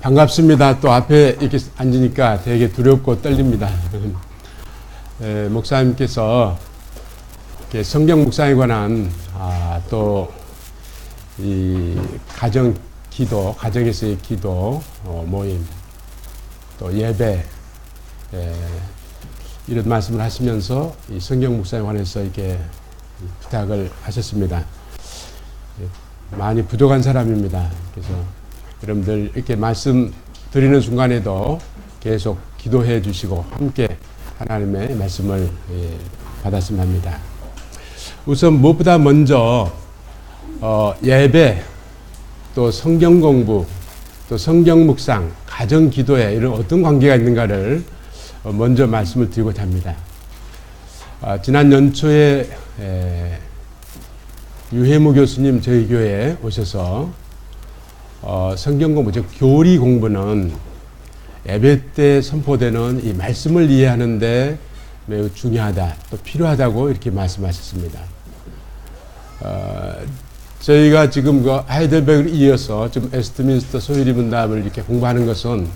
반갑습니다. 또 앞에 이렇게 앉으니까 되게 두렵고 떨립니다. 목사님께서 성경 묵상에 관한 또 이 가정 기도, 가정에서의 기도 모임, 또 예배 이런 말씀을 하시면서 이 성경 묵상에 관해서 이렇게 부탁을 하셨습니다. 많이 부족한 사람입니다. 그래서 여러분들 이렇게 말씀 드리는 순간에도 계속 기도해 주시고 함께 하나님의 말씀을 받았으면 합니다. 우선 무엇보다 먼저 예배, 또 성경 공부, 또 성경 묵상, 가정 기도에 이런 어떤 관계가 있는가를 먼저 말씀을 드리고자 합니다. 지난 연초에 유해무 교수님 저희 교회에 오셔서 성경 공부, 즉 교리 공부는 예배 때 선포되는 이 말씀을 이해하는데 매우 중요하다, 또 필요하다고 이렇게 말씀하셨습니다. 저희가 지금 그 하이델베르를 이어서 지금 에스트민스터 소유리 문답을 이렇게 공부하는 것은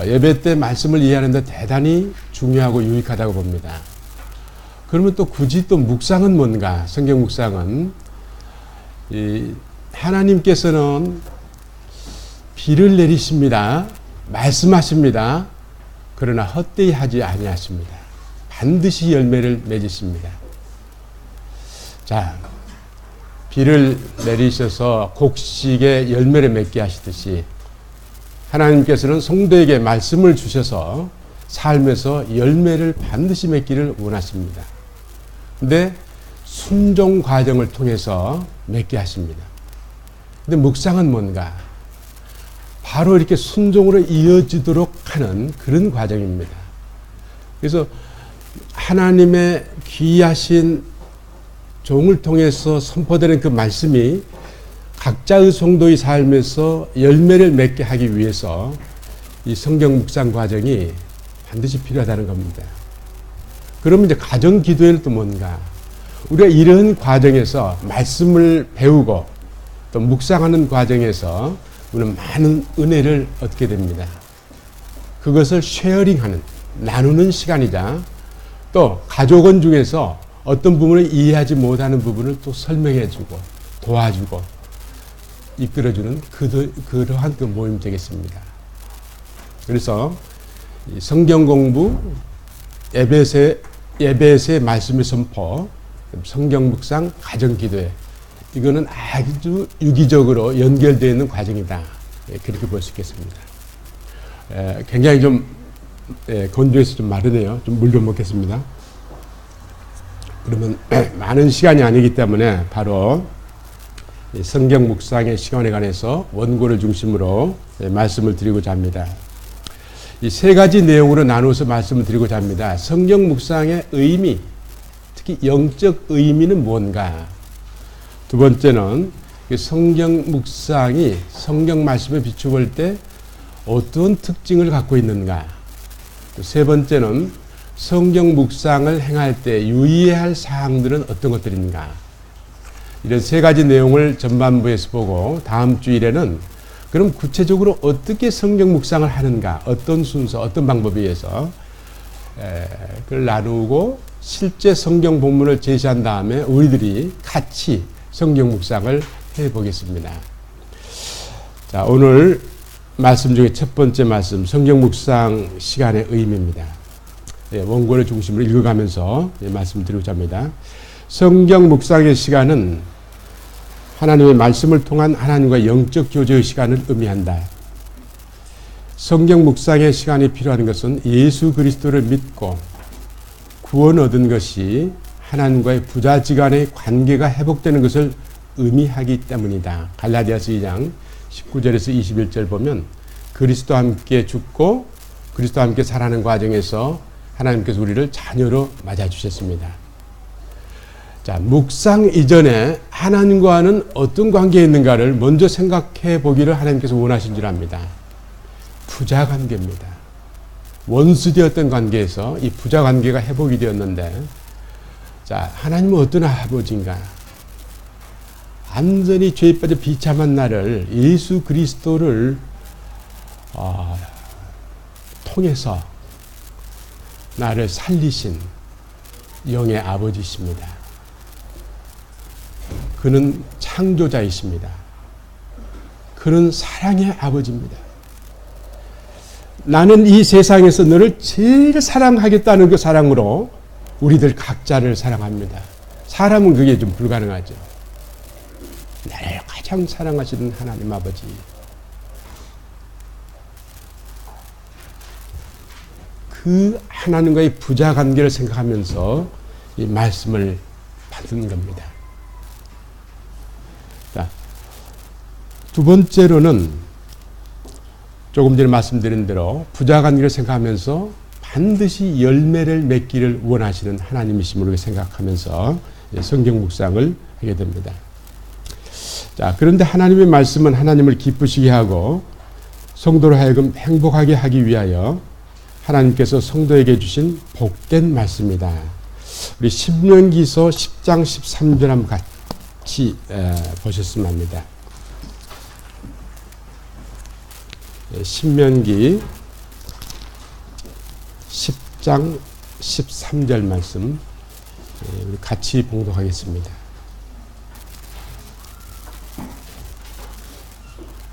예배 때 말씀을 이해하는데 대단히 중요하고 유익하다고 봅니다. 그러면 또 굳이 또 묵상은 뭔가? 성경 묵상은 하나님께서는 비를 내리십니다. 말씀하십니다. 그러나 헛되이 하지 아니하십니다. 반드시 열매를 맺으십니다. 자, 비를 내리셔서 곡식에 열매를 맺게 하시듯이 하나님께서는 성도에게 말씀을 주셔서 삶에서 열매를 반드시 맺기를 원하십니다. 근데 순종 과정을 통해서 맺게 하십니다. 근데 묵상은 뭔가? 바로 이렇게 순종으로 이어지도록 하는 그런 과정입니다. 그래서 하나님의 귀하신 종을 통해서 선포되는 그 말씀이 각자의 성도의 삶에서 열매를 맺게 하기 위해서 이 성경 묵상 과정이 반드시 필요하다는 겁니다. 그러면 이제 가정 기도에는 또 뭔가? 우리가 이런 과정에서 말씀을 배우고 또 묵상하는 과정에서 우리는 많은 은혜를 얻게 됩니다. 그것을 쉐어링하는, 나누는 시간이자 또 가족원 중에서 어떤 부분을 이해하지 못하는 부분을 또 설명해주고 도와주고 이끌어주는 그러한 그 모임 되겠습니다. 그래서 성경 공부, 예배에서의 말씀의 선포, 성경 묵상, 가정 기도회, 이거는 아주 유기적으로 연결되어 있는 과정이다. 그렇게 볼 수 있겠습니다. 굉장히 좀 건조해서 좀 마르네요. 좀 물 좀 먹겠습니다. 그러면 많은 시간이 아니기 때문에 바로 성경 묵상의 시간에 관해서 원고를 중심으로 말씀을 드리고자 합니다. 이 세 가지 내용으로 나누어서 말씀을 드리고자 합니다. 성경 묵상의 의미, 특히 영적 의미는 뭔가? 두 번째는 성경 묵상이 성경 말씀에 비추볼 때 어떤 특징을 갖고 있는가? 또 세 번째는 성경 묵상을 행할 때 유의해야 할 사항들은 어떤 것들인가? 이런 세 가지 내용을 전반부에서 보고 다음 주일에는 그럼 구체적으로 어떻게 성경 묵상을 하는가? 어떤 순서, 어떤 방법에 의해서 그걸 나누고 실제 성경 본문을 제시한 다음에 우리들이 같이 성경 묵상을 해보겠습니다. 자, 오늘 말씀 중에 첫 번째 말씀, 성경 묵상 시간의 의미입니다. 원고를 중심으로 읽어가면서 말씀드리고자 합니다. 성경 묵상의 시간은 하나님의 말씀을 통한 하나님과 영적 교제의 시간을 의미한다. 성경 묵상의 시간이 필요한 것은 예수 그리스도를 믿고 구원 얻은 것이 하나님과의 부자지간의 관계가 회복되는 것을 의미하기 때문이다. 갈라디아서 2장 19절에서 21절 보면 그리스도와 함께 죽고 그리스도와 함께 살아가는 과정에서 하나님께서 우리를 자녀로 맞아주셨습니다. 자, 묵상 이전에 하나님과는 어떤 관계에 있는가를 먼저 생각해 보기를 하나님께서 원하신 줄 압니다. 부자 관계입니다. 원수되었던 관계에서 이 부자 관계가 회복이 되었는데, 자, 하나님은 어떤 아버지인가? 완전히 죄에 빠져 비참한 나를 예수 그리스도를 통해서 나를 살리신 영의 아버지십니다. 그는 창조자이십니다. 그는 사랑의 아버지입니다. 나는 이 세상에서 너를 제일 사랑하겠다는 그 사랑으로 우리들 각자를 사랑합니다. 사람은 그게 좀 불가능하죠. 나를 가장 사랑하시는 하나님 아버지. 그 하나님과의 부자 관계를 생각하면서 이 말씀을 받는 겁니다. 자, 두 번째로는 조금 전에 말씀드린 대로 부자 관계를 생각하면서 반드시 열매를 맺기를 원하시는 하나님이심을 생각하면서 성경 묵상을 하게 됩니다. 자, 그런데 하나님의 말씀은 하나님을 기쁘시게 하고 성도로 하여금 행복하게 하기 위하여 하나님께서 성도에게 주신 복된 말씀이다. 우리 신명기서 10장 13절 한번 같이 보셨으면 합니다. 신명기 10장 13절 말씀 우리 같이 봉독하겠습니다.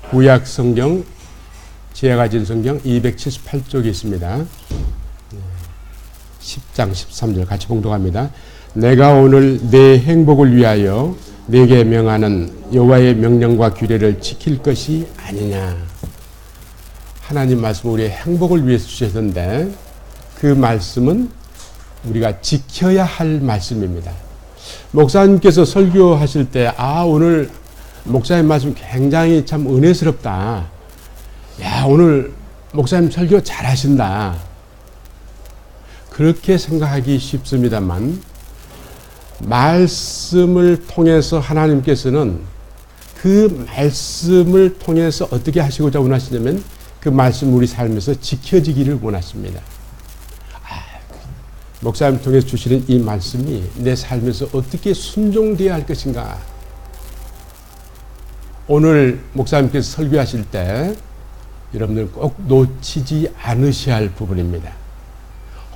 구약 성경 제가 가진 성경 278쪽에 있습니다. 10장 13절 같이 봉독합니다. 내가 오늘 내 행복을 위하여 내게 명하는 여호와의 명령과 규례를 지킬 것이 아니냐. 하나님 말씀 우리의 행복을 위해서 주셨는데 그 말씀은 우리가 지켜야 할 말씀입니다. 목사님께서 설교하실 때 오늘 목사님 말씀 굉장히 참 은혜스럽다. 야, 오늘 목사님 설교 잘하신다. 그렇게 생각하기 쉽습니다만 말씀을 통해서 하나님께서는 그 말씀을 통해서 어떻게 하시고자 원하시냐면 그 말씀 우리 삶에서 지켜지기를 원하십니다. 목사님 통해서 주시는 이 말씀이 내 삶에서 어떻게 순종되어야 할 것인가. 오늘 목사님께서 설교하실 때 여러분들 꼭 놓치지 않으셔야 할 부분입니다.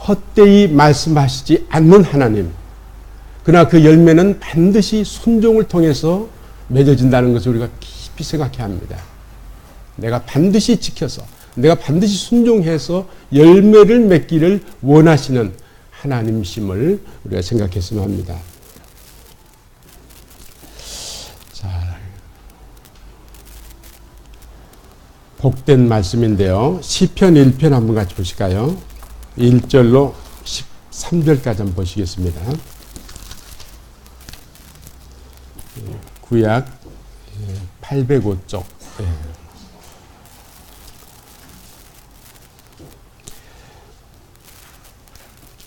헛되이 말씀하시지 않는 하나님. 그러나 그 열매는 반드시 순종을 통해서 맺어진다는 것을 우리가 깊이 생각해야 합니다. 내가 반드시 지켜서 내가 반드시 순종해서 열매를 맺기를 원하시는 하나님이심을 우리가 생각했으면 합니다. 자, 복된 말씀인데요. 시편 1편 한번 같이 보실까요? 1절로 13절까지 한번 보시겠습니다. 구약 805쪽.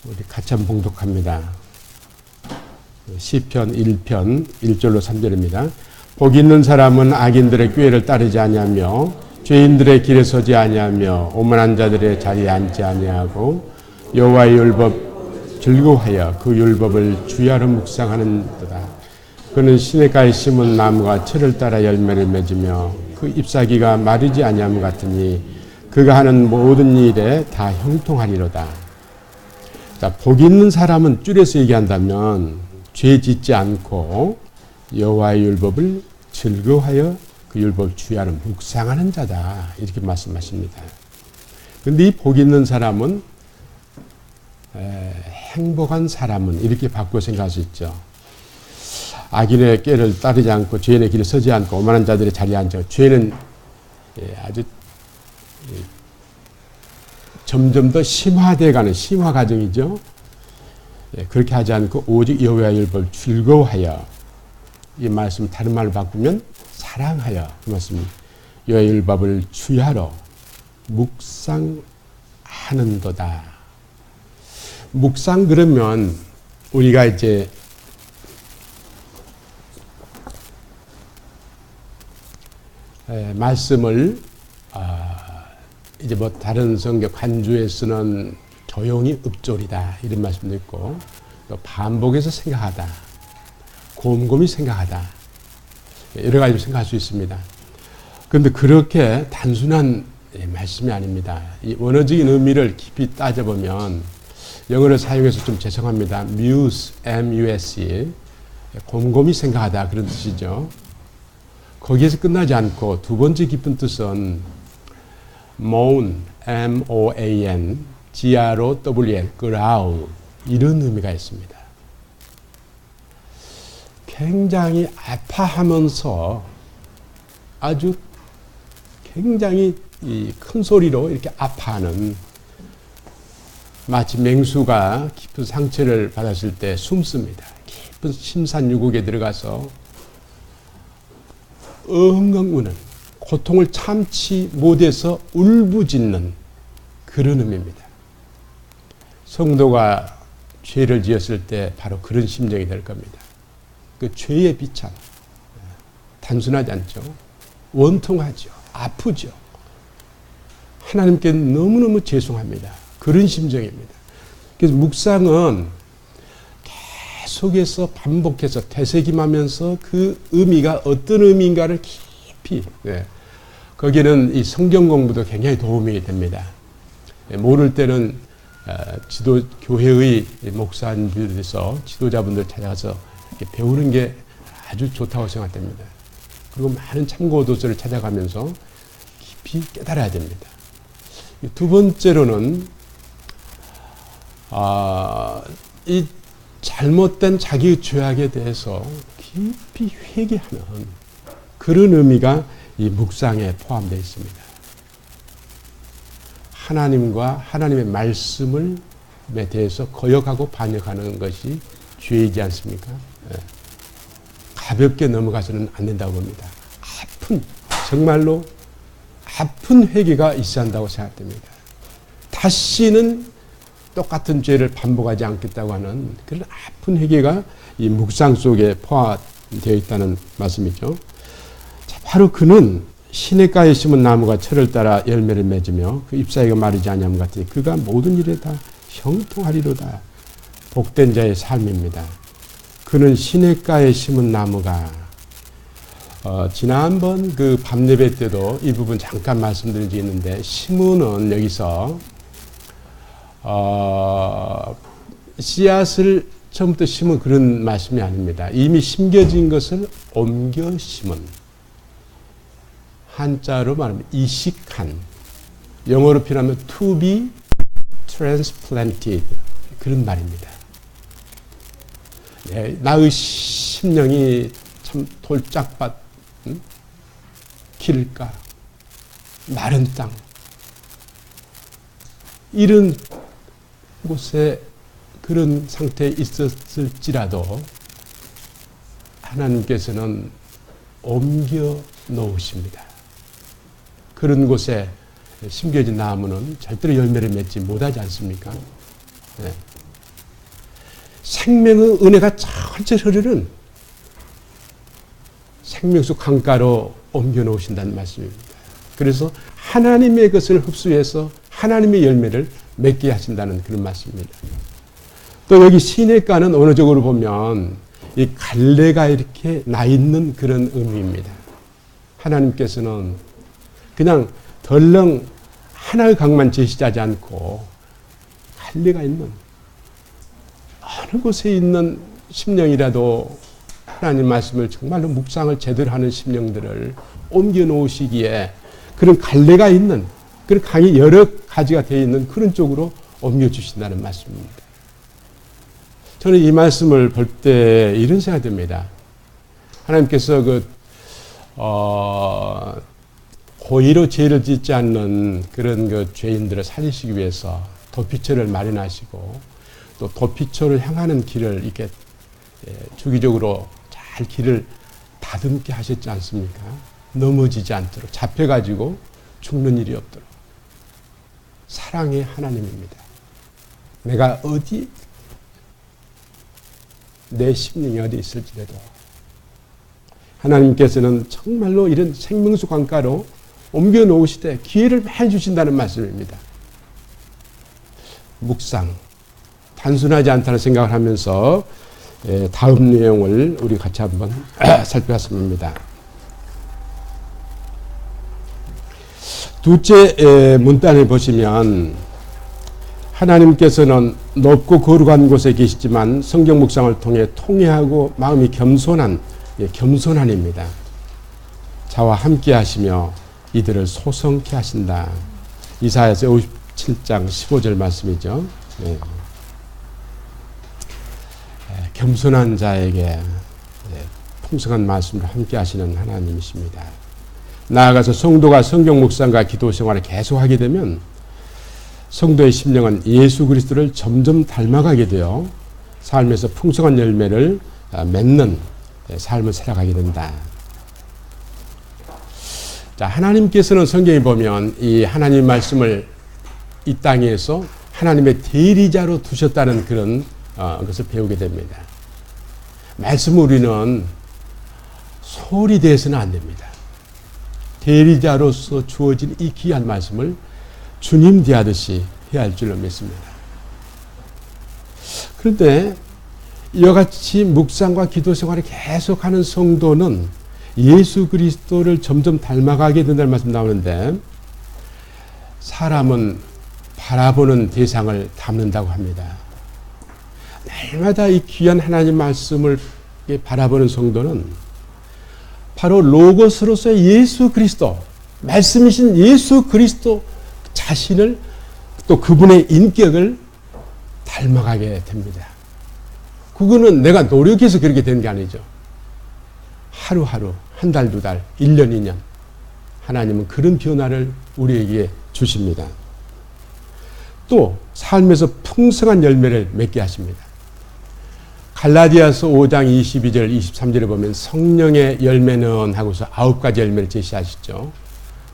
우리 같이 한번 봉독합니다. 시편 1편 1절로 3절입니다. 복 있는 사람은 악인들의 꾀를 따르지 아니하며 죄인들의 길에 서지 아니하며 오만한 자들의 자리에 앉지 아니하고 여호와의 율법 즐거워하여 그 율법을 주야로 묵상하는도다. 그는 시냇가에 심은 나무가 철을 따라 열매를 맺으며 그 잎사귀가 마르지 아니함 같으니 그가 하는 모든 일에 다 형통하리로다. 자, 복 있는 사람은 줄여서 얘기한다면 죄 짓지 않고 여호와의 율법을 즐거워하여 그 율법 주야로 묵상하는 자다. 이렇게 말씀하십니다. 그런데 이 복 있는 사람은 행복한 사람은 이렇게 바꾸어 생각할 수 있죠. 악인의 꾀를 따르지 않고 죄인의 길에 서지 않고 오만한 자들의 자리에 앉아. 죄는 아주 점점 더 심화되어가는 심화 과정이죠. 그렇게 하지 않고 오직 여호와의 율법을 즐거워하여, 이 말씀 다른 말로 바꾸면 사랑하여, 그 말씀 여호와의 율법을 주야로 묵상하는도다. 묵상 그러면 우리가 이제 말씀을 이제 뭐 다른 성경 간주에 쓰는 조용히 읊조리다 이런 말씀도 있고, 또 반복해서 생각하다, 곰곰이 생각하다, 여러 가지로 생각할 수 있습니다. 그런데 그렇게 단순한 말씀이 아닙니다. 이 원어적인 의미를 깊이 따져보면 영어를 사용해서 좀 죄송합니다. muse, M-U-S-E, 곰곰이 생각하다 그런 뜻이죠. 거기에서 끝나지 않고 두 번째 깊은 뜻은 moan, M-O-A-N, G-R-O-W-N, growl 이런 의미가 있습니다. 굉장히 아파하면서 아주 굉장히 큰 소리로 이렇게 아파하는, 마치 맹수가 깊은 상처를 받았을 때 숨습니다. 깊은 심산유곡에 들어가서 엉엉 우는, 고통을 참지 못해서 울부짖는 그런 의미입니다. 성도가 죄를 지었을 때 바로 그런 심정이 될 겁니다. 그 죄의 비참, 단순하지 않죠. 원통하죠. 아프죠. 하나님께 너무너무 죄송합니다. 그런 심정입니다. 그래서 묵상은 계속해서 반복해서 되새김하면서 그 의미가 어떤 의미인가를 깊이, 거기는 이 성경 공부도 굉장히 도움이 됩니다. 모를 때는 교회의 목사님들에서 지도자분들 찾아가서 이렇게 배우는 게 아주 좋다고 생각됩니다. 그리고 많은 참고 도서를 찾아가면서 깊이 깨달아야 됩니다. 두 번째로는 이 잘못된 자기의 죄악에 대해서 깊이 회개하는 그런 의미가 이 묵상에 포함되어 있습니다. 하나님과 하나님의 말씀에 대해서 거역하고 반역하는 것이 죄이지 않습니까? 가볍게 넘어가서는 안 된다고 봅니다. 정말로 아픈 회개가 있어야 한다고 생각됩니다. 다시는 똑같은 죄를 반복하지 않겠다고 하는 그런 아픈 회개가 이 묵상 속에 포함되어 있다는 말씀이죠. 자, 바로 그는 시냇가에 심은 나무가 철을 따라 열매를 맺으며 그 잎사귀가 마르지 아니함 같으니 그가 모든 일에 다 형통하리로다. 복된 자의 삶입니다. 그는 시냇가에 심은 나무가, 지난번 그 밤예배 때도 이 부분 잠깐 말씀드린 적이 있는데, 심은은 여기서 씨앗을 처음부터 심은 그런 말씀이 아닙니다. 이미 심겨진 것을 옮겨 심은, 한자로 말하면 이식한, 영어로 표현하면 to be transplanted, 그런 말입니다. 나의 심령이 참 돌짝밭, 길가, 마른 땅, 이런 곳에 그런 상태에 있었을지라도 하나님께서는 옮겨 놓으십니다. 그런 곳에 심겨진 나무는 절대로 열매를 맺지 못하지 않습니까? 네. 생명의 은혜가 철철 흐르는 생명수 강가로 옮겨 놓으신다는 말씀입니다. 그래서 하나님의 것을 흡수해서 하나님의 열매를 맺게 하신다는 그런 말씀입니다. 또 여기 시냇가는 언어적으로 보면 이 갈래가 이렇게 나 있는 그런 의미입니다. 하나님께서는 그냥 덜렁 하나의 강만 제시하지 않고 갈래가 있는, 어느 곳에 있는 심령이라도 하나님 말씀을 정말로 묵상을 제대로 하는 심령들을 옮겨 놓으시기에 그런 갈래가 있는, 그런 강이 여러 가지가 되어 있는 그런 쪽으로 옮겨 주신다는 말씀입니다. 저는 이 말씀을 볼 때 이런 생각이 듭니다. 하나님께서 고의로 죄를 짓지 않는 그런 그 죄인들을 살리시기 위해서 도피처를 마련하시고 또 도피처를 향하는 길을 이렇게 주기적으로 잘 길을 다듬게 하셨지 않습니까? 넘어지지 않도록, 잡혀가지고 죽는 일이 없도록. 사랑의 하나님입니다. 내가 어디, 내 심령이 어디 있을지라도 하나님께서는 정말로 이런 생명수 강가로 옮겨 놓으시되 기회를 많이 주신다는 말씀입니다. 묵상, 단순하지 않다는 생각을 하면서 다음 내용을 우리 같이 한번 살펴봤습니다. 둘째 문단을 보시면 하나님께서는 높고 거룩한 곳에 계시지만 성경 묵상을 통해 통회하고 마음이 겸손한입니다. 자와 함께 하시며 이들을 소성케 하신다. 이사야서 57장 15절 말씀이죠. 네. 겸손한 자에게 풍성한 말씀으로 함께 하시는 하나님이십니다. 나아가서 성도가 성경 묵상과 기도 생활을 계속하게 되면 성도의 심령은 예수 그리스도를 점점 닮아가게 되어 삶에서 풍성한 열매를 맺는 삶을 살아가게 된다. 자, 하나님께서는 성경에 보면 이 하나님 말씀을 이 땅에서 하나님의 대리자로 두셨다는 그런 것을 배우게 됩니다. 말씀을 우리는 소홀히 대해서는 안 됩니다. 대리자로서 주어진 이 귀한 말씀을 주님 대하듯이 해야 할 줄로 믿습니다. 그런데 이와 같이 묵상과 기도 생활을 계속하는 성도는 예수 그리스도를 점점 닮아가게 된다는 말씀 나오는데 사람은 바라보는 대상을 닮는다고 합니다. 날마다 이 귀한 하나님 말씀을 바라보는 성도는 바로 로고스로서의 예수 그리스도, 말씀이신 예수 그리스도 자신을 또 그분의 인격을 닮아가게 됩니다. 그거는 내가 노력해서 그렇게 된 게 아니죠. 하루하루, 한 달, 두 달, 1년, 2년 하나님은 그런 변화를 우리에게 주십니다. 또 삶에서 풍성한 열매를 맺게 하십니다. 갈라디아서 5장 22절, 23절에 보면 성령의 열매는 하고서 9가지 열매를 제시하시죠.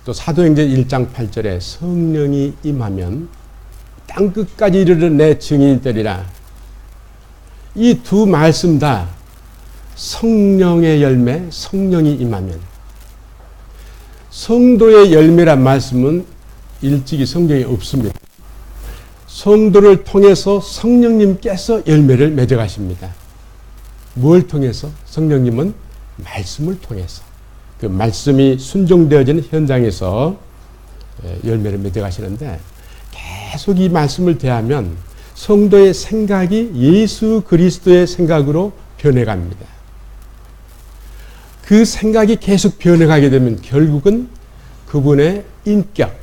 또 사도행전 1장 8절에 성령이 임하면 땅끝까지 이르러 내 증인이 되리라. 이 두 말씀 다 성령의 열매, 성령이 임하면. 성도의 열매란 말씀은 일찍이 성경에 없습니다. 성도를 통해서 성령님께서 열매를 맺어가십니다. 뭘 통해서? 성령님은 말씀을 통해서. 그 말씀이 순종되어지는 현장에서 열매를 맺어가시는데 계속 이 말씀을 대하면 성도의 생각이 예수 그리스도의 생각으로 변해갑니다. 그 생각이 계속 변해가게 되면 결국은 그분의 인격,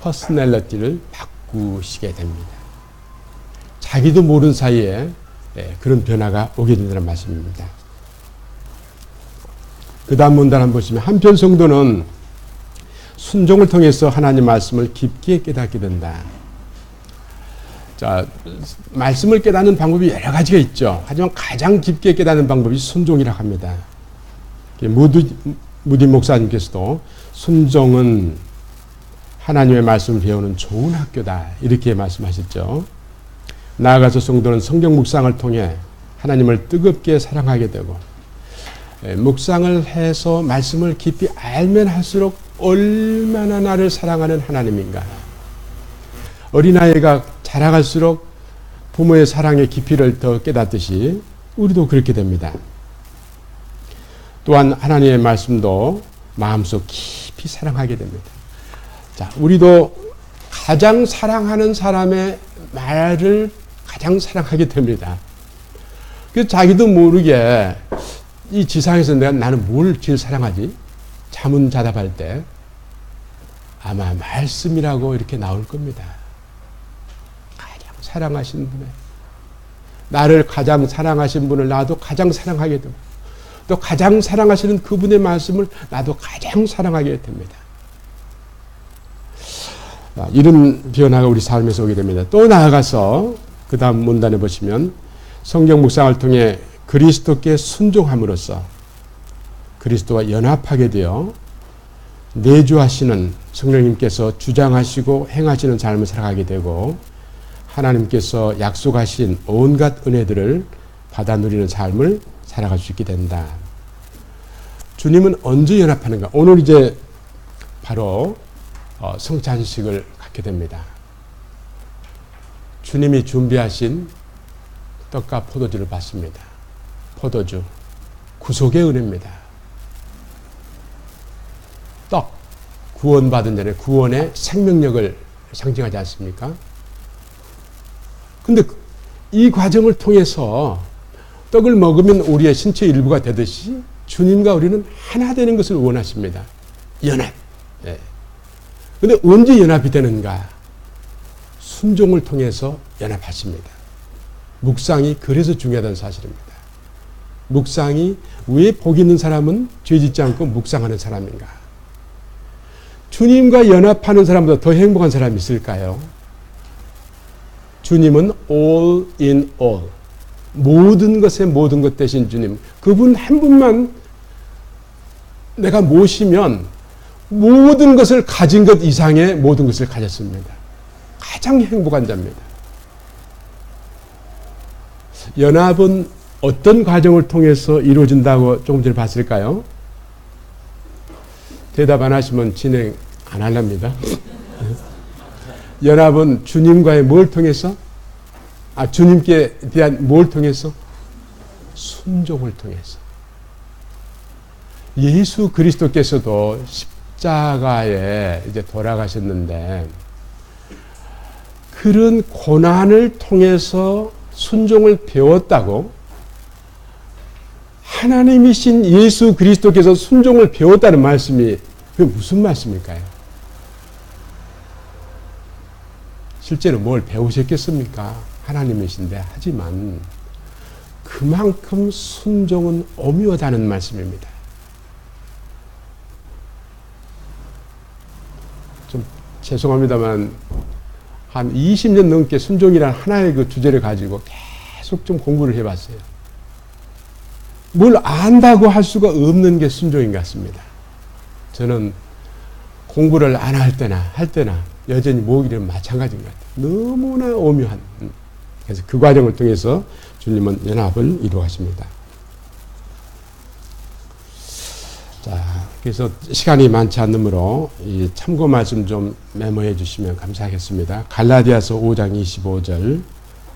퍼스널리티를 바꾸시게 됩니다. 자기도 모르는 사이에 그런 변화가 오게 된다는 말씀입니다. 그 다음 문단 한번 보시면 한편 성도는 순종을 통해서 하나님 말씀을 깊게 깨닫게 된다. 자, 말씀을 깨닫는 방법이 여러 가지가 있죠. 하지만 가장 깊게 깨닫는 방법이 순종이라고 합니다. 무디 목사님께서도 순종은 하나님의 말씀을 배우는 좋은 학교다 이렇게 말씀하셨죠. 나아가서 성도는 성경 묵상을 통해 하나님을 뜨겁게 사랑하게 되고 묵상을 해서 말씀을 깊이 알면 할수록 얼마나 나를 사랑하는 하나님인가. 어린아이가 자라갈수록 부모의 사랑의 깊이를 더 깨닫듯이 우리도 그렇게 됩니다. 또한 하나님의 말씀도 마음속 깊이 사랑하게 됩니다. 자, 우리도 가장 사랑하는 사람의 말을 가장 사랑하게 됩니다. 그래서 자기도 모르게 이 지상에서 나는 뭘 제일 사랑하지? 자문자답할 때 아마 말씀이라고 이렇게 나올 겁니다. 가장 사랑하신 분의 나를 가장 사랑하신 분을 나도 가장 사랑하게 되고 또 가장 사랑하시는 그분의 말씀을 나도 가장 사랑하게 됩니다. 이런 변화가 우리 삶에서 오게 됩니다. 또 나아가서 그 다음 문단에 보시면 성경 묵상을 통해 그리스도께 순종함으로써 그리스도와 연합하게 되어 내주하시는 성령님께서 주장하시고 행하시는 삶을 살아가게 되고 하나님께서 약속하신 온갖 은혜들을 받아 누리는 삶을 살아갈 수 있게 된다. 주님은 언제 연합하는가? 오늘 이제 바로 성찬식을 갖게 됩니다. 주님이 준비하신 떡과 포도주를 받습니다. 포도주, 구속의 은혜입니다. 떡, 구원받은 자의 구원의 생명력을 상징하지 않습니까? 근데 이 과정을 통해서 떡을 먹으면 우리의 신체 일부가 되듯이 주님과 우리는 하나 되는 것을 원하십니다. 연합. 네. 근데 언제 연합이 되는가? 순종을 통해서 연합하십니다. 묵상이 그래서 중요하다는 사실입니다. 묵상이 왜 복 있는 사람은 죄 짓지 않고 묵상하는 사람인가? 주님과 연합하는 사람보다 더 행복한 사람이 있을까요? 주님은 all in all. 모든 것의 모든 것 되신 주님. 그분 한 분만 내가 모시면 모든 것을 가진 것 이상의 모든 것을 가졌습니다. 가장 행복한 자입니다. 연합은 어떤 과정을 통해서 이루어진다고 조금 전에 봤을까요? 대답 안 하시면 진행 안 할랍니다. 연합은 주님과의 뭘 통해서? 주님께 대한 뭘 통해서? 순종을 통해서. 예수 그리스도께서도 십자가에 이제 돌아가셨는데 그런 고난을 통해서 순종을 배웠다고 하나님이신 예수 그리스도께서 순종을 배웠다는 말씀이 그게 무슨 말씀일까요? 실제로 뭘 배우셨겠습니까? 하나님이신데 하지만 그만큼 순종은 오묘하다는 말씀입니다. 좀 죄송합니다만 한 20년 넘게 순종이라는 하나의 그 주제를 가지고 계속 좀 공부를 해봤어요. 뭘 안다고 할 수가 없는 게 순종인 것 같습니다. 저는 공부를 안 할 때나 할 때나 여전히 모기는 마찬가지인 것 같아요. 너무나 오묘한. 그래서 그 과정을 통해서 주님은 연합을 이루어가십니다. 자, 그래서 시간이 많지 않으므로 이 참고 말씀 좀 메모해 주시면 감사하겠습니다. 갈라디아서 5장 25절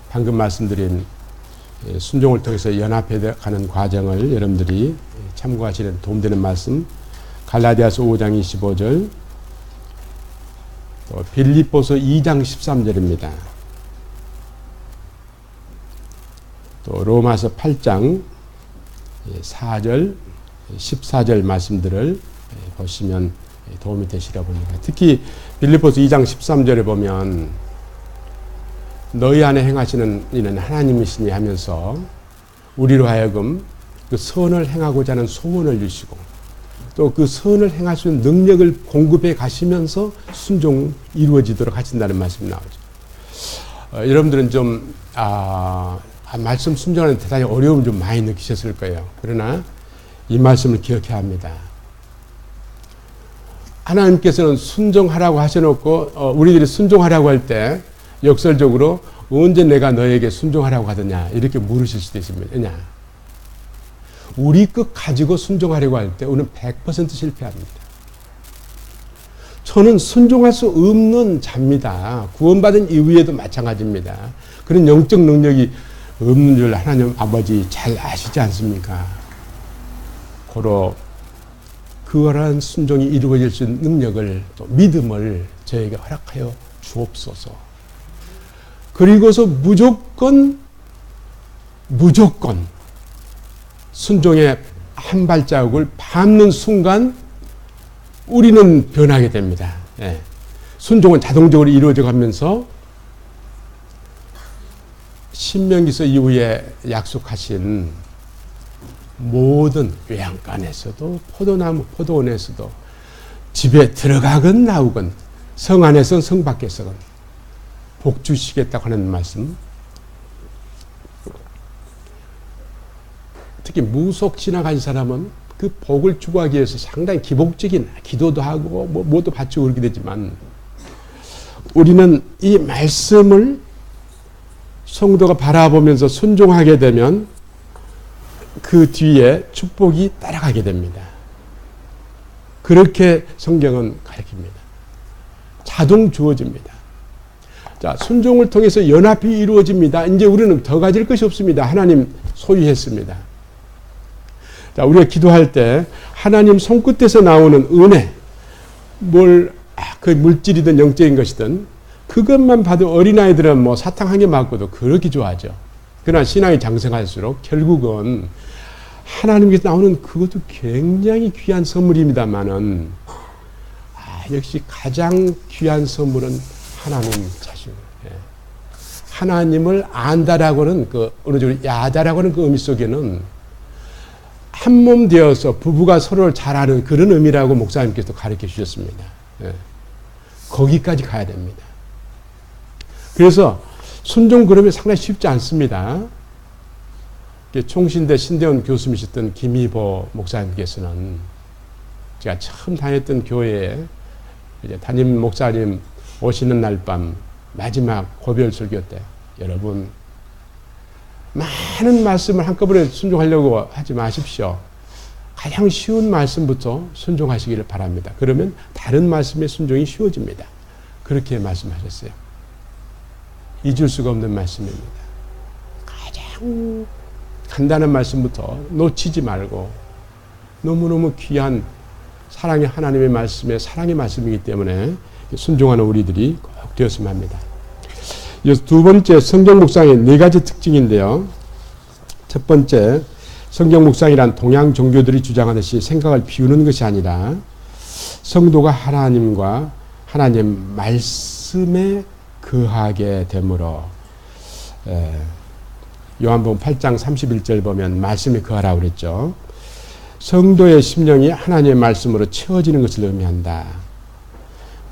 방금 말씀드린 순종을 통해서 연합해 가는 과정을 여러분들이 참고하시는 도움되는 말씀 갈라디아서 5장 25절 또 빌립보서 2장 13절입니다. 또 로마서 8장 4절 14절 말씀들을 보시면 도움이 되시라고 봅니다. 특히 빌립보서 2장 13절에 보면 너희 안에 행하시는 이는 하나님이시니 하면서 우리로 하여금 그 선을 행하고자 하는 소원을 주시고 또 그 선을 행할 수 있는 능력을 공급해 가시면서 순종 이루어지도록 하신다는 말씀이 나오죠. 여러분들은 좀 말씀 순종하는 대단히 어려움 좀 많이 느끼셨을 거예요. 그러나 이 말씀을 기억해야 합니다. 하나님께서는 순종하라고 하셔놓고 우리들이 순종하라고 할 때 역설적으로 언제 내가 너에게 순종하라고 하더냐 이렇게 물으실 수도 있습니다. 왜냐? 우리 것 가지고 순종하려고 할 때 우리는 100% 실패합니다. 저는 순종할 수 없는 자입니다. 구원받은 이후에도 마찬가지입니다. 그런 영적 능력이 없는 줄 하나님 아버지 잘 아시지 않습니까? 고로 그러한 순종이 이루어질 수 있는 능력을 또 믿음을 저에게 허락하여 주옵소서. 그리고서 무조건 순종의 한 발자국을 밟는 순간 우리는 변하게 됩니다. 예. 순종은 자동적으로 이루어져 가면서 신명기서 이후에 약속하신 모든 외양간에서도 포도나무 포도원에서도 집에 들어가건 나오건 성 안에선 성 밖에서건 복 주시겠다고 하는 말씀. 특히 무속 지나간 사람은 그 복을 추구하기 위해서 상당히 기복적인 기도도 하고 뭐도 바치고 그렇게 되지만 우리는 이 말씀을 성도가 바라보면서 순종하게 되면 그 뒤에 축복이 따라가게 됩니다. 그렇게 성경은 가르칩니다. 자동 주어집니다. 자, 순종을 통해서 연합이 이루어집니다. 이제 우리는 더 가질 것이 없습니다. 하나님 소유했습니다. 자, 우리가 기도할 때 하나님 손끝에서 나오는 은혜, 그 물질이든 영적인 것이든 그것만 봐도 어린아이들은 뭐 사탕 한 개 맞고도 그렇게 좋아하죠. 그러나 신앙이 장성할수록 결국은 하나님께서 나오는 그것도 굉장히 귀한 선물입니다만은 역시 가장 귀한 선물은 하나님 자신. 하나님을 안다라고는 어느 정도 야다라고는 그 의미 속에는 한 몸 되어서 부부가 서로를 잘 아는 그런 의미라고 목사님께서 가르쳐 주셨습니다. 거기까지 가야 됩니다. 그래서 순종 그러면 상당히 쉽지 않습니다. 총신대 신대원 교수님이셨던 김희보 목사님께서는 제가 처음 다녔던 교회에 이제 담임 목사님 오시는 날 밤 마지막 고별 설교 때 여러분 많은 말씀을 한꺼번에 순종하려고 하지 마십시오. 가장 쉬운 말씀부터 순종하시기를 바랍니다. 그러면 다른 말씀의 순종이 쉬워집니다. 그렇게 말씀하셨어요. 잊을 수가 없는 말씀입니다. 가장 간단한 말씀부터 놓치지 말고 너무너무 귀한 사랑의 하나님의 말씀에 사랑의 말씀이기 때문에 순종하는 우리들이 꼭 되었으면 합니다. 두 번째 성경 묵상의 네 가지 특징인데요. 첫 번째, 성경 묵상이란 동양 종교들이 주장하듯이 생각을 비우는 것이 아니라 성도가 하나님과 하나님 말씀에 거하게 되므로 요한복음 8장 31절 보면 말씀에 거하라고 그랬죠. 성도의 심령이 하나님의 말씀으로 채워지는 것을 의미한다.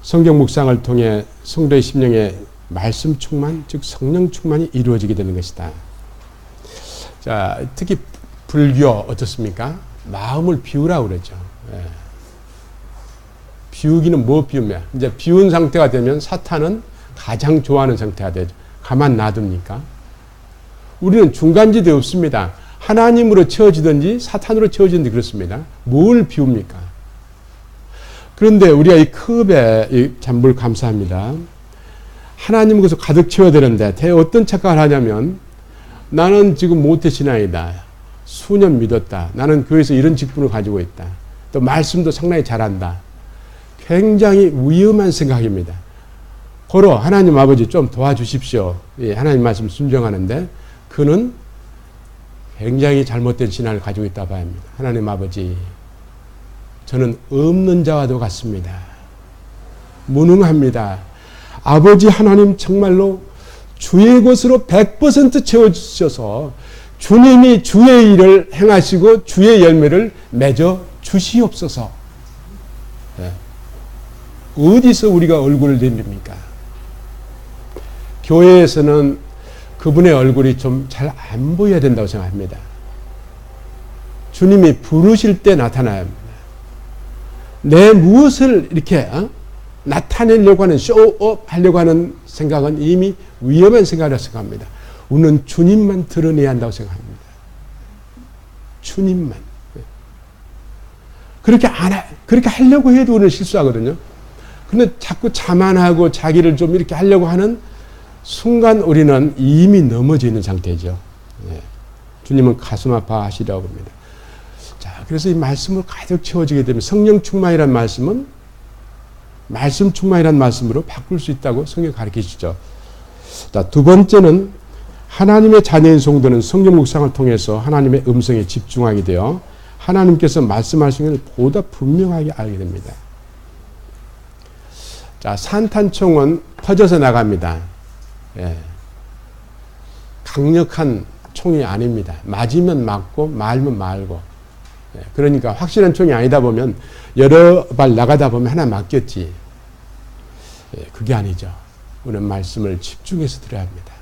성경 묵상을 통해 성도의 심령에 말씀 충만, 즉 성령 충만이 이루어지게 되는 것이다. 자, 특히 불교 어떻습니까? 마음을 비우라고 그러죠. 비우기는 뭐 비우면? 이제 비운 상태가 되면 사탄은 가장 좋아하는 상태가 되죠. 가만 놔둡니까? 우리는 중간지대 없습니다. 하나님으로 채워지든지 사탄으로 채워지든지 그렇습니다. 뭘 비웁니까? 그런데 우리가 이 컵에 이 잔물 감사합니다. 하나님 것을 가득 채워야 되는데 어떤 착각을 하냐면 나는 지금 모태신앙이다. 수년 믿었다. 나는 교회에서 이런 직분을 가지고 있다. 또 말씀도 상당히 잘한다. 굉장히 위험한 생각입니다. 고로 하나님 아버지 좀 도와주십시오. 예, 하나님 말씀 순종하는데 그는 굉장히 잘못된 신앙을 가지고 있다 봐야 합니다. 하나님 아버지, 저는 없는 자와도 같습니다. 무능합니다. 아버지 하나님 정말로 주의 것으로 100% 채워주셔서 주님이 주의 일을 행하시고 주의 열매를 맺어 주시옵소서. 네. 어디서 우리가 얼굴을 내밉니까? 교회에서는 그분의 얼굴이 좀 잘 안 보여야 된다고 생각합니다. 주님이 부르실 때 나타나야 합니다. 내 무엇을 이렇게 나타내려고 하는 쇼업 하려고 하는 생각은 이미 위험한 생각이라고 생각합니다. 우리는 주님만 드러내야 한다고 생각합니다. 주님만. 그렇게 하려고 해도 우리는 실수하거든요. 근데 자꾸 자만하고 자기를 좀 이렇게 하려고 하는 순간 우리는 이미 넘어져 있는 상태죠. 네. 주님은 가슴 아파하시려고 합니다. 자, 그래서 이 말씀을 가득 채워지게 되면 성령 충만이라는 말씀은 말씀 충만이라는 말씀으로 바꿀 수 있다고 성경 가르치시죠. 자, 두 번째는 하나님의 자녀인 성도는 성경 묵상을 통해서 하나님의 음성에 집중하게 되어 하나님께서 말씀하신 것을 보다 분명하게 알게 됩니다. 자, 산탄총은 퍼져서 나갑니다. 예. 강력한 총이 아닙니다. 맞으면 맞고 말면 말고. 예. 그러니까 확실한 총이 아니다 보면 여러 발 나가다 보면 하나 맞겠지. 예. 그게 아니죠. 우리는 말씀을 집중해서 들어야 합니다.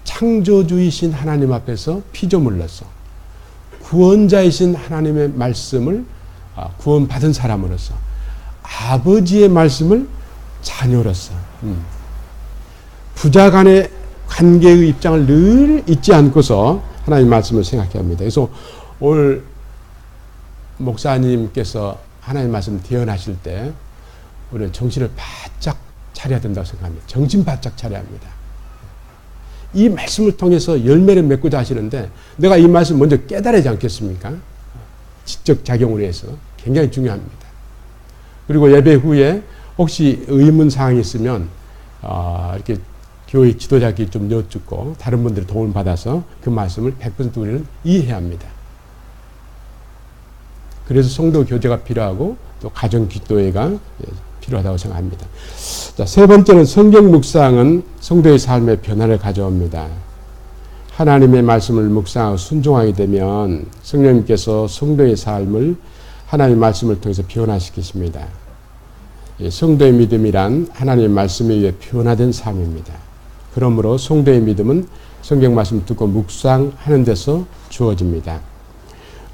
창조주이신 하나님 앞에서 피조물로서 구원자이신 하나님의 말씀을 구원받은 사람으로서 아버지의 말씀을 자녀로서 부자 간의 관계의 입장을 늘 잊지 않고서 하나님의 말씀을 생각해야 합니다. 그래서 오늘 목사님께서 하나님의 말씀 대언하실 때 우리는 정신을 바짝 차려야 된다고 생각합니다. 정신 바짝 차려야 합니다. 이 말씀을 통해서 열매를 맺고자 하시는데 내가 이 말씀 먼저 깨달아야지 않겠습니까? 지적 작용을 해서 굉장히 중요합니다. 그리고 예배 후에 혹시 의문 사항이 있으면 이렇게 교회 지도자끼리 좀 여쭙고 다른 분들의 도움을 받아서 그 말씀을 100% 우리는 이해해야 합니다. 그래서 성도 교제가 필요하고 또 가정 기도회가 필요하다고 생각합니다. 자, 세 번째는 성경 묵상은 성도의 삶에 변화를 가져옵니다. 하나님의 말씀을 묵상하고 순종하게 되면 성령님께서 성도의 삶을 하나님의 말씀을 통해서 변화시키십니다. 성도의 믿음이란 하나님의 말씀에 의해 변화된 삶입니다. 그러므로 성도의 믿음은 성경 말씀을 듣고 묵상하는 데서 주어집니다.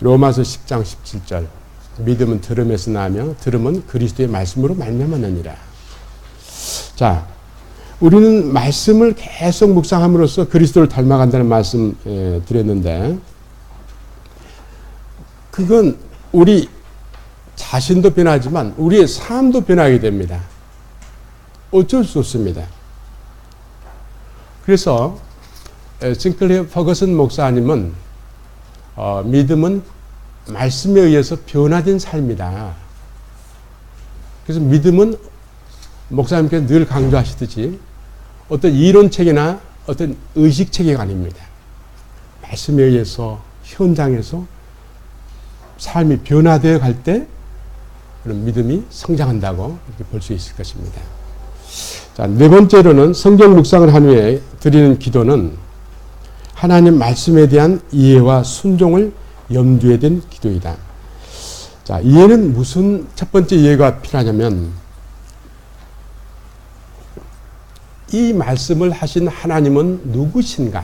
로마서 10장 17절 믿음은 들음에서 나며 들음은 그리스도의 말씀으로 말미암았느니라. 자, 우리는 말씀을 계속 묵상함으로써 그리스도를 닮아간다는 말씀 드렸는데 그건 우리 자신도 변하지만 우리의 삶도 변하게 됩니다. 어쩔 수 없습니다. 그래서 싱클레어 퍼거슨 목사님은 믿음은 말씀에 의해서 변화된 삶이다. 그래서 믿음은 목사님께서 늘 강조하시듯이 어떤 이론책이나 어떤 의식체계가 아닙니다. 말씀에 의해서 현장에서 삶이 변화되어 갈 때 그런 믿음이 성장한다고 이렇게 볼 수 있을 것입니다. 자, 네 번째로는 성경 묵상을 한 후에 드리는 기도는 하나님 말씀에 대한 이해와 순종을 염두에 둔 기도이다. 자, 이해는 무슨 첫 번째 이해가 필요하냐면 이 말씀을 하신 하나님은 누구신가?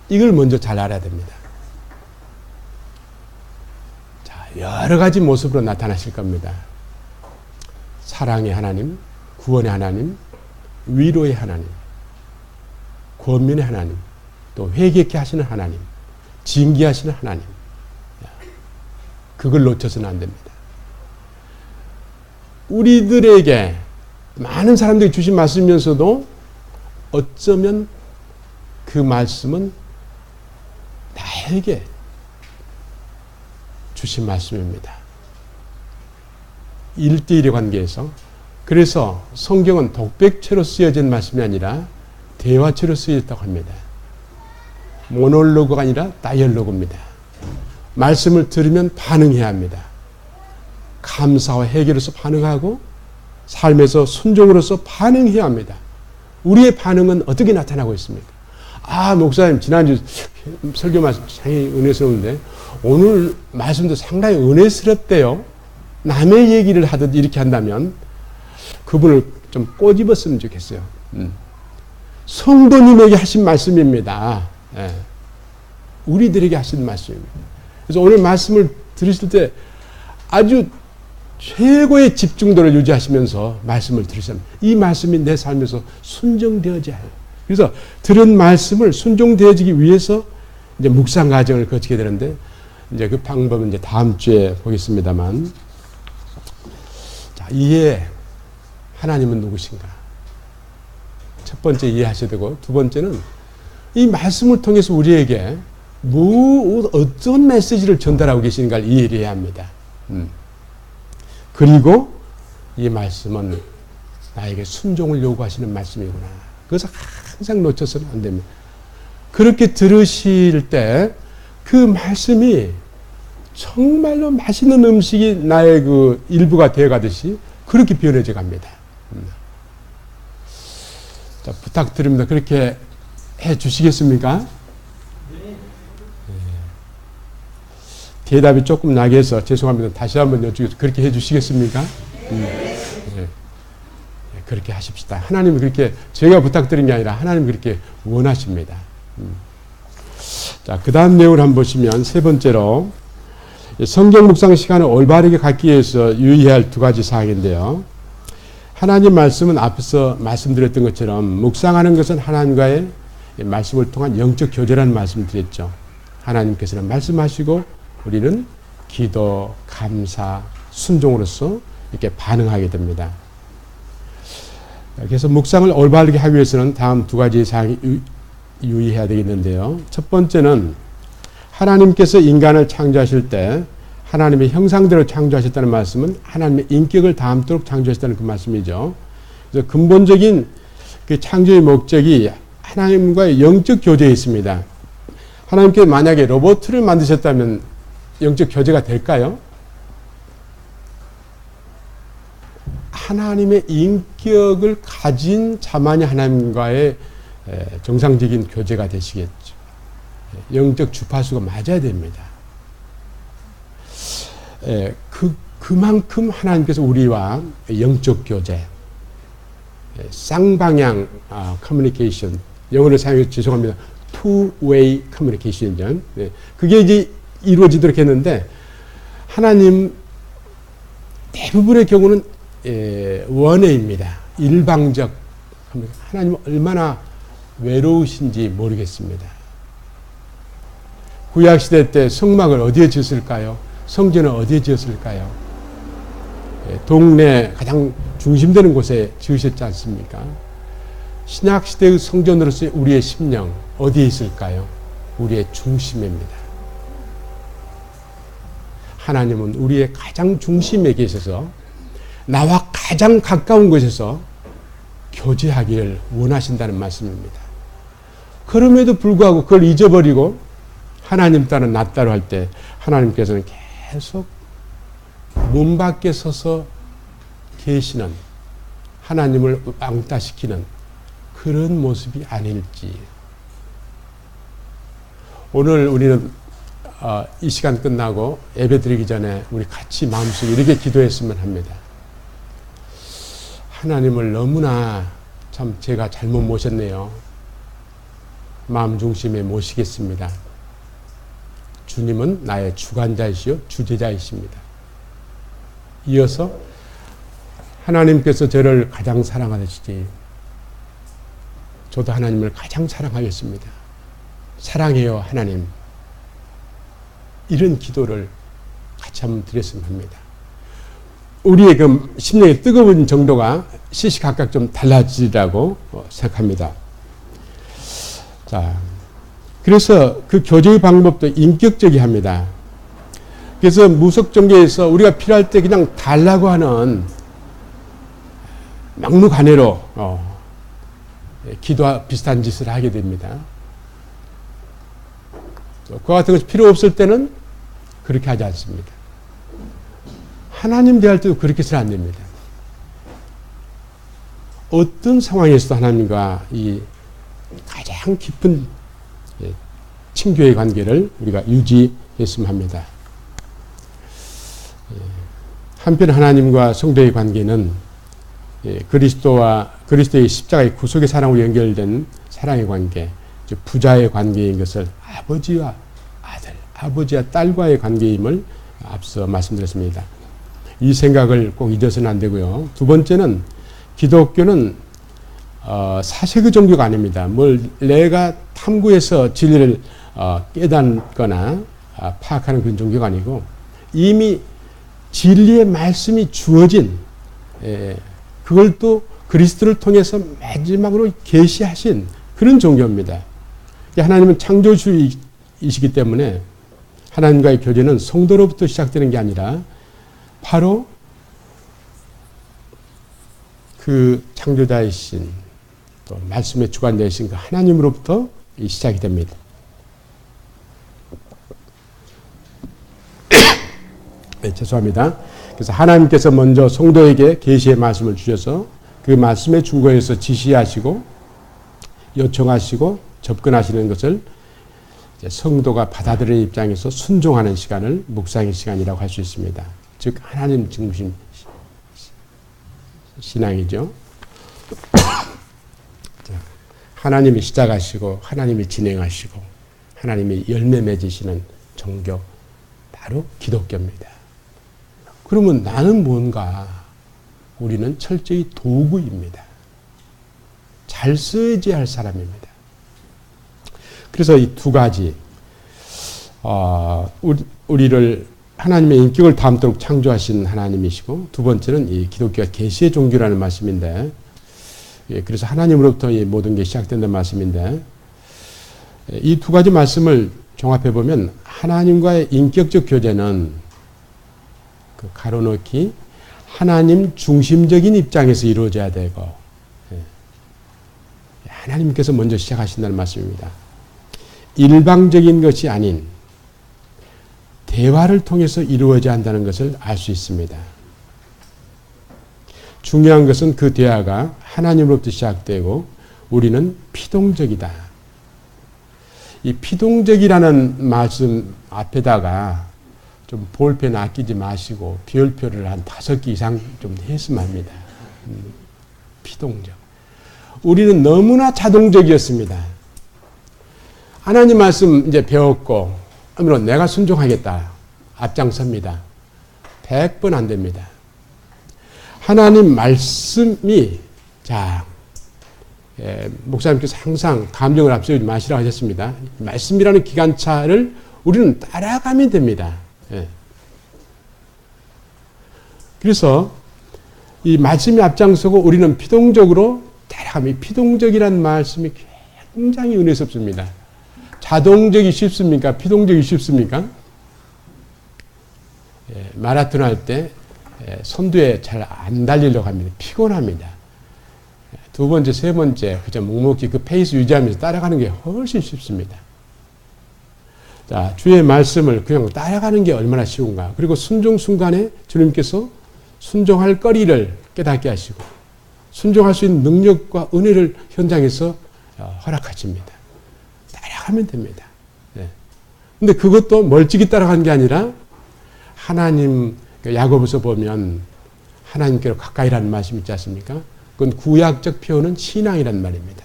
이걸 먼저 잘 알아야 됩니다. 자, 여러 가지 모습으로 나타나실 겁니다. 사랑의 하나님, 구원의 하나님, 위로의 하나님, 권면의 하나님, 또 회개케 하시는 하나님, 징계하시는 하나님. 그걸 놓쳐서는 안 됩니다. 우리들에게 많은 사람들이 주신 말씀이면서도 어쩌면 그 말씀은 나에게 주신 말씀입니다. 1대1의 관계에서. 그래서 성경은 독백체로 쓰여진 말씀이 아니라 대화체로 쓰여졌다고 합니다. 모놀로그가 아니라 다이얼로그입니다. 말씀을 들으면 반응해야 합니다. 감사와 회개로서 반응하고 삶에서 순종으로서 반응해야 합니다. 우리의 반응은 어떻게 나타나고 있습니까? 아, 목사님 지난주 설교 말씀 상당히 은혜스러운데 오늘 말씀도 상당히 은혜스럽대요. 남의 얘기를 하듯 이렇게 한다면 그분을 좀 꼬집었으면 좋겠어요. 성도님에게 하신 말씀입니다. 예. 우리들에게 하신 말씀입니다. 그래서 오늘 말씀을 들으실 때 아주 최고의 집중도를 유지하시면서 말씀을 들으시면 이 말씀이 내 삶에서 순종되어져야 해요. 그래서 들은 말씀을 순종되어지기 위해서 이제 묵상 과정을 거치게 되는데 이제 그 방법은 이제 다음 주에 보겠습니다만, 자, 이해 하나님은 누구신가? 첫 번째 이해하셔야 되고 두 번째는 이 말씀을 통해서 우리에게 어떤 메시지를 전달하고 계신가를 이해해야 합니다. 그리고 이 말씀은 나에게 순종을 요구하시는 말씀이구나. 그것을 항상 놓쳐서는 안 됩니다. 그렇게 들으실 때 그 말씀이 정말로 맛있는 음식이 나의 그 일부가 되어가듯이 그렇게 변해져 갑니다. 자, 부탁드립니다. 그렇게 해 주시겠습니까? 대답이 조금 나게 해서 죄송합니다. 다시 한번 여쭈겠습니다. 그렇게 해 주시겠습니까? 네. 그렇게 하십시다. 하나님이 그렇게 제가 부탁드린 게 아니라 하나님이 그렇게 원하십니다. 자, 그 다음 내용을 한번 보시면 세 번째로 성경 묵상 시간을 올바르게 갖기 위해서 유의해야 할 두 가지 사항인데요. 하나님 말씀은 앞에서 말씀드렸던 것처럼 묵상하는 것은 하나님과의 말씀을 통한 영적 교제라는 말씀을 드렸죠. 하나님께서는 말씀하시고 우리는 기도, 감사, 순종으로서 이렇게 반응하게 됩니다. 그래서 묵상을 올바르게 하기 위해서는 다음 두 가지 사항이 유의해야 되겠는데요. 첫 번째는 하나님께서 인간을 창조하실 때 하나님의 형상대로 창조하셨다는 말씀은 하나님의 인격을 닮도록 창조하셨다는 그 말씀이죠. 그래서 근본적인 그 창조의 목적이 하나님과의 영적 교제에 있습니다. 하나님께서 만약에 로봇을 만드셨다면 영적 교제가 될까요? 하나님의 인격을 가진 자만이 하나님과의 정상적인 교제가 되시겠죠. 영적 주파수가 맞아야 됩니다. 그만큼 하나님께서 우리와 영적 교제, 쌍방향 커뮤니케이션, 영어를 사용해서 죄송합니다. two-way communication이죠. 그게 이제 이루어지도록 했는데, 하나님 대부분의 경우는 원웨이입니다. 일방적. 하나님은 얼마나 외로우신지 모르겠습니다. 구약시대 때 성막을 어디에 지었을까요? 성전을 어디에 지었을까요? 동네 가장 중심되는 곳에 지으셨지 않습니까? 신약시대의 성전으로서의 우리의 심령 어디에 있을까요? 우리의 중심입니다. 하나님은 우리의 가장 중심에 계셔서 나와 가장 가까운 곳에서 교제하기를 원하신다는 말씀입니다. 그럼에도 불구하고 그걸 잊어버리고 하나님 따로 나 따로 할 때 하나님께서는 계속 문 밖에 서서 계시는, 하나님을 왕따시키는 그런 모습이 아닐지. 오늘 우리는 이 시간 끝나고 예배 드리기 전에 우리 같이 마음속에 이렇게 기도했으면 합니다. 하나님을 너무나 참 제가 잘못 모셨네요. 마음 중심에 모시겠습니다. 주님은 나의 주관자이시요 주제자이십니다. 이어서 하나님께서 저를 가장 사랑하시지 저도 하나님을 가장 사랑하겠습니다. 사랑해요 하나님. 이런 기도를 같이 한번 드렸으면 합니다. 우리의 그 심령의 뜨거운 정도가 시시각각 좀 달라지리라고 생각합니다. 자, 그래서 그 교제의 방법도 인격적이 합니다. 그래서 무속종교에서 우리가 필요할 때 그냥 달라고 하는 막무가내로 기도와 비슷한 짓을 하게 됩니다. 그와 같은 것이 필요 없을 때는 그렇게 하지 않습니다. 하나님 대할 때도 그렇게 해서는 안 됩니다. 어떤 상황에서도 하나님과 이 가장 깊은 친교의 관계를 우리가 유지했으면 합니다. 한편 하나님과 성도의 관계는 그리스도의 십자가의 구속의 사랑으로 연결된 사랑의 관계, 즉 부자의 관계인 것을 아버지와 아들, 아버지와 딸과의 관계임을 앞서 말씀드렸습니다. 이 생각을 꼭 잊어서는 안 되고요. 두 번째는 기독교는 사색의 종교가 아닙니다. 뭘 내가 탐구해서 진리를 깨닫거나 파악하는 그런 종교가 아니고 이미 진리의 말씀이 주어진 그걸 또 그리스도를 통해서 마지막으로 계시하신 그런 종교입니다. 하나님은 창조주이시기 때문에 하나님과의 교제는 성도로부터 시작되는 게 아니라 바로 그 창조자이신 또 말씀의 주관자이신 그 하나님으로부터 시작이 됩니다. 네, 죄송합니다. 그래서 하나님께서 먼저 성도에게 계시의 말씀을 주셔서 그 말씀의 중거에서 지시하시고 요청하시고 접근하시는 것을 이제 성도가 받아들이는 입장에서 순종하는 시간을 묵상의 시간이라고 할 수 있습니다. 즉 하나님 중심 신앙이죠. 하나님이 시작하시고 하나님이 진행하시고 하나님이 열매 맺으시는 종교 바로 기독교입니다. 그러면 나는 뭔가? 우리는 철저히 도구입니다. 잘 써야지 할 사람입니다. 그래서 이 두 가지 우리를 하나님의 인격을 닮도록 창조하신 하나님이시고 두 번째는 이 기독교가 계시의 종교라는 말씀인데 그래서 하나님으로부터 이 모든 게 시작된다는 말씀인데 이 두 가지 말씀을 종합해 보면 하나님과의 인격적 교제는 그 가로놓기 하나님 중심적인 입장에서 이루어져야 되고 하나님께서 먼저 시작하신다는 말씀입니다. 일방적인 것이 아닌 대화를 통해서 이루어져야 한다는 것을 알 수 있습니다. 중요한 것은 그 대화가 하나님으로부터 시작되고 우리는 피동적이다. 이 피동적이라는 말씀 앞에다가 좀 볼펜 아끼지 마시고 비율표를 한 5개 이상 좀 했으면 합니다. 피동적. 우리는 너무나 자동적이었습니다. 하나님 말씀 이제 배웠고, 그러면 내가 순종하겠다. 앞장섭니다. 100번 안 됩니다. 하나님 말씀이, 목사님께서 항상 감정을 앞세우지 마시라고 하셨습니다. 말씀이라는 기관차를 우리는 따라가면 됩니다. 그래서 이 말씀이 앞장서고 우리는 피동적으로 따라가면, 피동적이라는 말씀이 굉장히 은혜스럽습니다. 자동적이 쉽습니까? 피동적이 쉽습니까? 마라톤 할 때 선두에 잘 안 달리려고 합니다. 피곤합니다. 두 번째, 세 번째, 그저 묵묵히 그 페이스 유지하면서 따라가는 게 훨씬 쉽습니다. 자, 주의 말씀을 그냥 따라가는 게 얼마나 쉬운가. 그리고 순종 순간에 주님께서 순종할 거리를 깨닫게 하시고 순종할 수 있는 능력과 은혜를 현장에서 허락하십니다. 따라가면 됩니다. 근데 그것도 멀찍이 따라가는 게 아니라 하나님, 야고보서 보면 하나님께로 가까이라는 말씀 있지 않습니까? 그건 구약적 표현은 신앙이란 말입니다.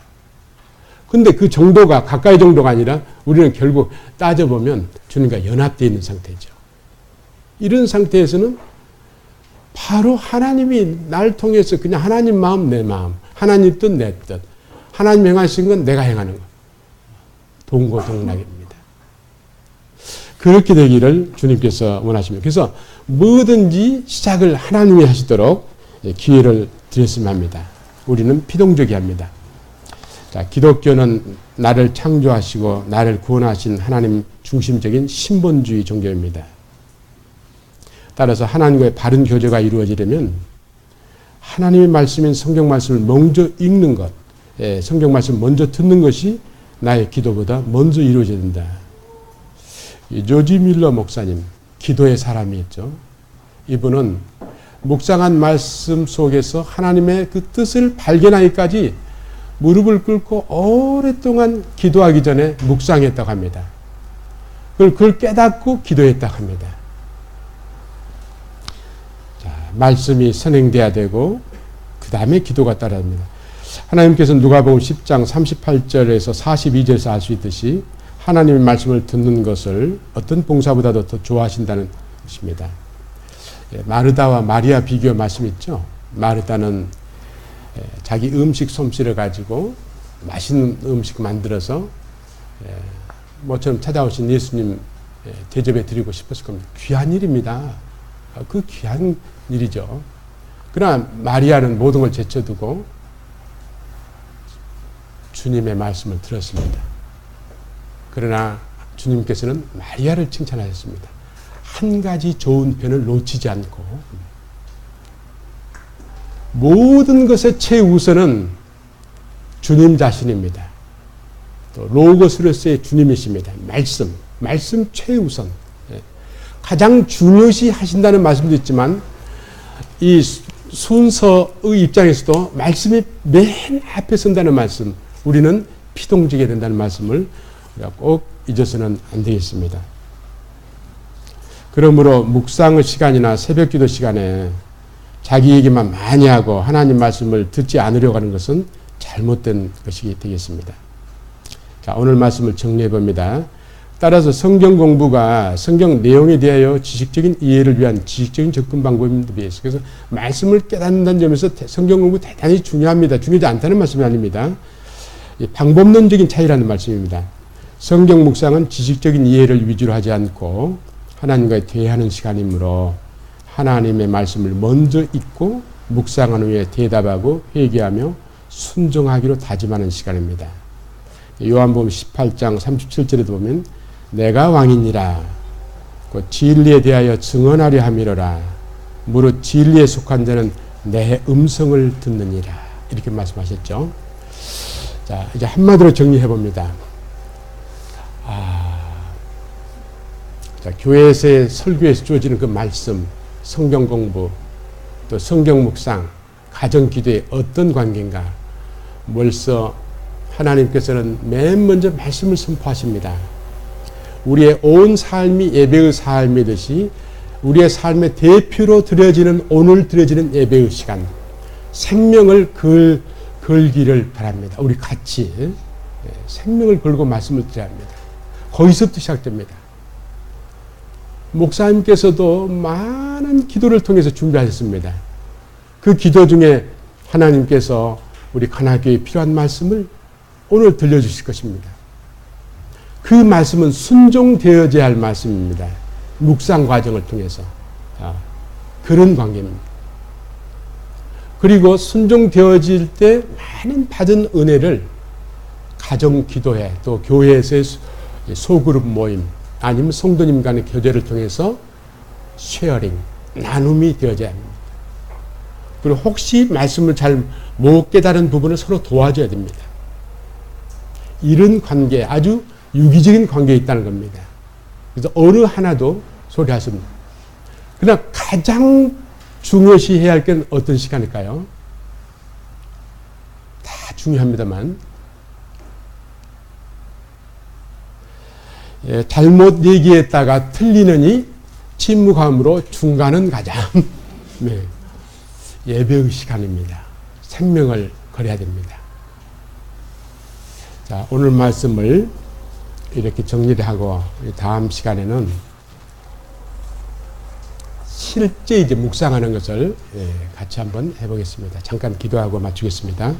근데 그 정도가 가까이 정도가 아니라 우리는 결국 따져보면 주님과 연합되어 있는 상태죠. 이런 상태에서는 바로 하나님이 날 통해서 그냥 하나님 마음 내 마음, 하나님 뜻 내 뜻, 하나님 행하신 건 내가 행하는 것. 동고동락입니다. 그렇게 되기를 주님께서 원하십니다. 그래서 뭐든지 시작을 하나님이 하시도록 기회를 드렸으면 합니다. 우리는 피동적이 합니다. 자, 기독교는 나를 창조하시고 나를 구원하신 하나님 중심적인 신본주의 종교입니다. 따라서 하나님과의 바른 교제가 이루어지려면 하나님의 말씀인 성경 말씀을 먼저 읽는 것, 성경 말씀을 먼저 듣는 것이 나의 기도보다 먼저 이루어져야 된다. 조지 밀러 목사님, 기도의 사람이었죠. 이분은 묵상한 말씀 속에서 하나님의 그 뜻을 발견하기까지 무릎을 꿇고 오랫동안 기도하기 전에 묵상했다고 합니다. 그걸 깨닫고 기도했다고 합니다. 자, 말씀이 선행돼야 되고 그 다음에 기도가 따라야 합니다. 하나님께서 누가복음 10장 38절에서 42절에서 알 수 있듯이 하나님의 말씀을 듣는 것을 어떤 봉사보다도 더 좋아하신다는 것입니다. 마르다와 마리아 비교 말씀 있죠. 마르다는 자기 음식 솜씨를 가지고 맛있는 음식 만들어서 모처럼 찾아오신 예수님 대접해 드리고 싶었을 겁니다. 귀한 일입니다. 그 귀한 일이죠. 그러나 마리아는 모든 걸 제쳐두고 주님의 말씀을 들었습니다. 그러나 주님께서는 마리아를 칭찬하셨습니다. 한 가지 좋은 편을 놓치지 않고 모든 것의 최우선은 주님 자신입니다. 또 로고스로서의 주님이십니다. 말씀 최우선. 가장 중요시 하신다는 말씀도 있지만 이 순서의 입장에서도 말씀이 맨 앞에 선다는 말씀, 우리는 피동지게 된다는 말씀을 우리가 꼭 잊어서는 안 되겠습니다. 그러므로 묵상의 시간이나 새벽기도 시간에 자기 얘기만 많이 하고 하나님 말씀을 듣지 않으려고 하는 것은 잘못된 것이 되겠습니다. 자, 오늘 말씀을 정리해 봅니다. 따라서 성경 공부가 성경 내용에 대하여 지식적인 이해를 위한 지식적인 접근 방법입니다. 그래서 말씀을 깨닫는다는 점에서 성경 공부 대단히 중요합니다. 중요하지 않다는 말씀이 아닙니다. 방법론적인 차이라는 말씀입니다. 성경 묵상은 지식적인 이해를 위주로 하지 않고 하나님과 대화하는 시간이므로 하나님의 말씀을 먼저 읽고 묵상한 후에 대답하고 회개하며 순종하기로 다짐하는 시간입니다. 요한복음 18장 37절에도 보면 내가 왕이니라 진리에 대하여 증언하려 함이로라 무릇 진리에 속한 자는 내 음성을 듣느니라. 이렇게 말씀하셨죠. 자, 이제 한마디로 정리해 봅니다. 자, 교회에서의 설교에서 주어지는 그 말씀, 성경 공부, 또 성경 묵상, 가정 기도의 어떤 관계인가? 벌써 하나님께서는 맨 먼저 말씀을 선포하십니다. 우리의 온 삶이 예배의 삶이듯이 우리의 삶의 대표로 드려지는 오늘 드려지는 예배의 시간, 생명을 걸기를 바랍니다. 우리 같이 생명을 걸고 말씀을 드려야 합니다. 거기서부터 시작됩니다. 목사님께서도 많은 기도를 통해서 준비하셨습니다. 그 기도 중에 하나님께서 우리 가나교회에 필요한 말씀을 오늘 들려주실 것입니다. 그 말씀은 순종되어져야 할 말씀입니다. 묵상 과정을 통해서. 그런 관계입니다. 그리고 순종되어질 때 많은 받은 은혜를 가정 기도회, 또 교회에서의 소그룹 모임, 아니면 성도님 간의 교제를 통해서 쉐어링, 나눔이 되어져야 합니다. 그리고 혹시 말씀을 잘 못 깨달은 부분을 서로 도와줘야 됩니다. 이런 관계, 아주 유기적인 관계에 있다는 겁니다. 그래서 어느 하나도 소리하십니다. 그러나 가장 중요시 해야 할 건 어떤 시간일까요? 다 중요합니다만, 잘못 얘기했다가 틀리느니 침묵함으로 중간은 가자. 네. 예배의 시간입니다. 생명을 걸어야 됩니다. 자, 오늘 말씀을 이렇게 정리를 하고 다음 시간에는 실제 이제 묵상하는 것을 같이 한번 해보겠습니다. 잠깐 기도하고 마치겠습니다.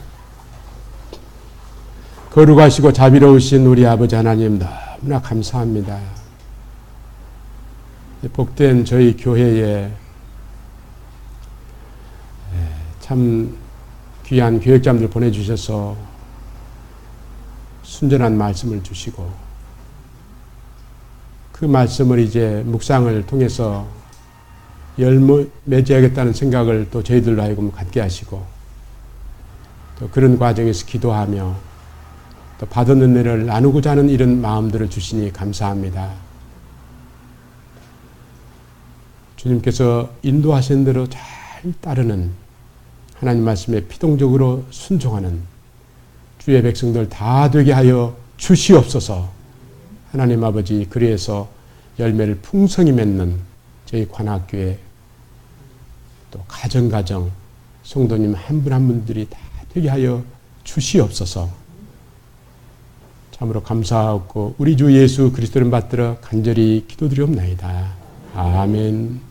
거룩하시고 자비로우신 우리 아버지 하나님 너무나 감사합니다. 복된 저희 교회에 참 귀한 교육자님들 보내주셔서 순전한 말씀을 주시고 그 말씀을 이제 묵상을 통해서 맺어야겠다는 생각을 또 저희들로 하여금 갖게 하시고 또 그런 과정에서 기도하며 또 받은 은혜를 나누고자 하는 이런 마음들을 주시니 감사합니다. 주님께서 인도하신 대로 잘 따르는 하나님 말씀에 피동적으로 순종하는 주의 백성들 다 되게 하여 주시옵소서. 하나님 아버지, 그래서 열매를 풍성히 맺는 저희 관악교회 또 가정 성도님 한 분 한 분들이 다 되게 하여 주시옵소서. 참으로 감사하고 우리 주 예수 그리스도를 받들어 간절히 기도드리옵나이다. 아멘.